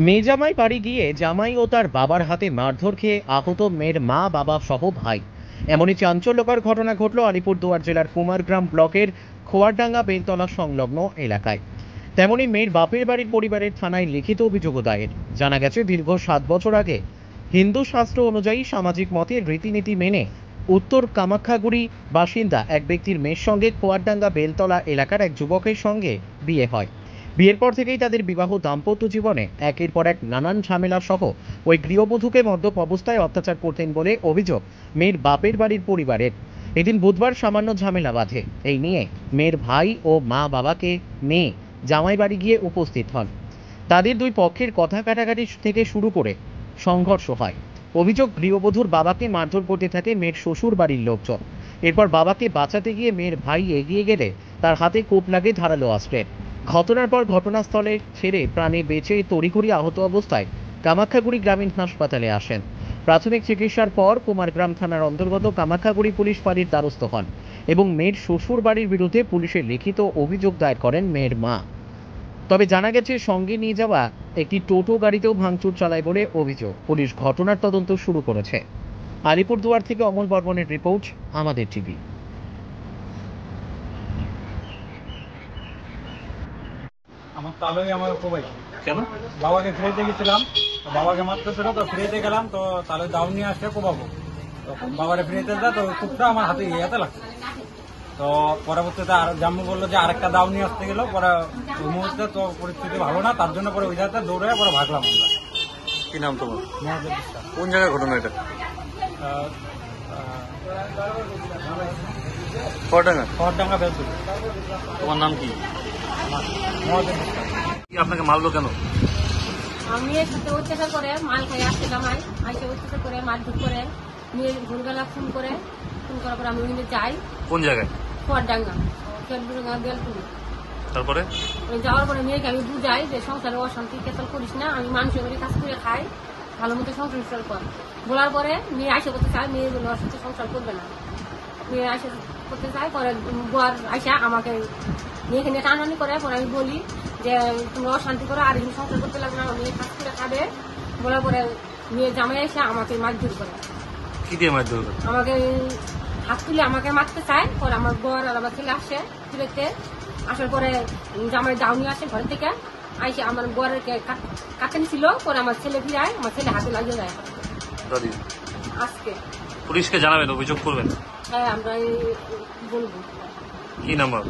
মেয়ে জামাই বাড়ি গিয়ে জামাই ও তার বাবার হাতে মারধর খেয়ে আহত মেয়ের মা বাবা সহ ভাই। এমনই চাঞ্চল্যকর ঘটনা ঘটল আলিপুরদুয়ার জেলার কুমারগ্রাম ব্লকের খোয়ারডাঙ্গা বেলতলা সংলগ্ন এলাকায়। তেমনি মেয়ের বাপের বাড়ির পরিবারের থানায় লিখিত অভিযোগ দায়ের। জানা গেছে, দীর্ঘ 7 বছর আগে হিন্দু শাস্ত্র অনুযায়ী সামাজিক মতের রীতিনীতি মেনে উত্তর কামাখ্যাগুড়ি বাসিন্দা এক ব্যক্তির মেয়ের সঙ্গে খোয়ারডাঙ্গা বেলতলা এলাকার এক যুবকের সঙ্গে বিয়ে হয়। বিয়ের পর থেকেই তাদের বিবাহ দাম্পত্য জীবনে একের পর এক নানান ঝামেলা সহ ওই গৃহবধূকে মদ্যপ অবস্থায় অত্যাচার করতেন বলে অভিযোগ মেয়ের বাপের বাড়ির পরিবারের। এদিন বুধবার সামান্য ঝামেলা বাধে। এই নিয়ে মেয়ের ভাই ও মা বাবাকে নিয়ে জামাই বাড়ি গিয়ে উপস্থিত হন। তাদের দুই পক্ষের কথা কাটাকাটি থেকে শুরু করে সংঘর্ষ হয়। অভিযোগ, গৃহবধূর বাবাকে মারধর করতে থাকে মেয়ের শ্বশুর বাড়ির লোকজন। এরপর বাবাকে বাঁচাতে গিয়ে মেয়ের ভাই এগিয়ে গেলে তার হাতে কোপ লাগে ধারালো অস্ত্রের। ঘটনার পর ঘটনাস্থলে ছেড়ে প্রাণে বেঁচে তড়িঘড়ি আহত অবস্থায় কামাখ্যাগুড়ি গ্রামীণ হাসপাতালে আসেন। প্রাথমিক চিকিৎসার পর কুমারগ্রাম থানার অন্তর্গত কামাখ্যাগুড়ি পুলিশ ফাঁড়ির দ্বারস্থ হন এবং মেয়ের শ্বশুর বাড়ির বিরুদ্ধে পুলিশে লিখিত অভিযোগ দায়ের করেন মেয়ের মা। তবে জানা গেছে, সঙ্গে নিয়ে যাওয়া একটি টোটো গাড়িতেও ভাঙচুর চালায় বলে অভিযোগ। পুলিশ ঘটনার তদন্ত শুরু করেছে। আলিপুরদুয়ার থেকে অমল বর্মনের রিপোর্ট, আমাদের টিভি। আমার তালই আমার কোবাই। কেন? বাবাকে ফিরেতে গেছিলাম, তো বাবাকে মারতেছিল, তো ফিরেতে গেলাম, তো তালে দাও নিয়ে আসতে কোবাবো, তখন বাবারে ফিরেতে যা, তো কুপটা আমার হাতে ইয়েতে লাগছে। তো পরবর্তীতে আর জাম্মু বললো যে আরেকটা দাও নিয়ে আসতে গেল, পরে ওই মুহূর্তে তো পরিস্থিতি ভালো না, তার জন্য পরে ওই জায়গাতে দৌড়ে পরে ভাগলাম আমরা। কি নাম তোমার? মহাদেব বিশ্বাস। কোন জায়গায় ঘটনা এটা? খড়ডাঙ্গা বেলতুল। তোমার নাম কি? মহাদেব বিশ্বাস। আপনাকে মারলো কেন? আমি এর সাথে অত্যাচার করে মাল খাই আসতে জামাই আইসে অত্যাচার করে মারধর করে নিয়ে ভোরবেলা ফোন করার পর আমি ওখানে যাই। কোন জায়গায়? খোয়ারডাঙ্গা বেলপুরি। তারপরে যাওয়ার পরে মেয়েকে আমি বুঝাই যে সংসারে অশান্তি কেতল করিস না, আমি মানুষের বাড়ি কাজ করে খাই, ভালো মতো সংসার কর। বলার পরে মেয়ে আইসে করতে চায়, মেয়ে বলে ওর সাথে সংসার করবে না। মেয়ে আইসে করতে চায়, পরে বর আইসা আমাকে মেয়েকে নিয়ে টানানি করে। পরে আমি বলি যে তোমরা অশান্তি করো, আর এখানে সংসার করতে লাগবে না, মেয়ে কাজ করে খাবে। বলার পরে মেয়ে জামাই এসে আমাকে মারধর করে। কি দিয়ে মারধর করে? আমাকে হাত তুলে আমাকে মারতে চায়। পরে আমার বর আর আমার ছেলে আসে তুলেতে, আসার পরে জামাই দাউনি আসে ঘর থেকে আইসে আমার বরের কাছে ছিল। পরে আমার ছেলে ফিরায়, আমার ছেলে হাতে লাগিয়ে যায় দাদি। আজকে। পুলিশকে জানাবেন, অভিযোগ করবেন? হ্যাঁ, আমরা বলবো। কি নাম্বার?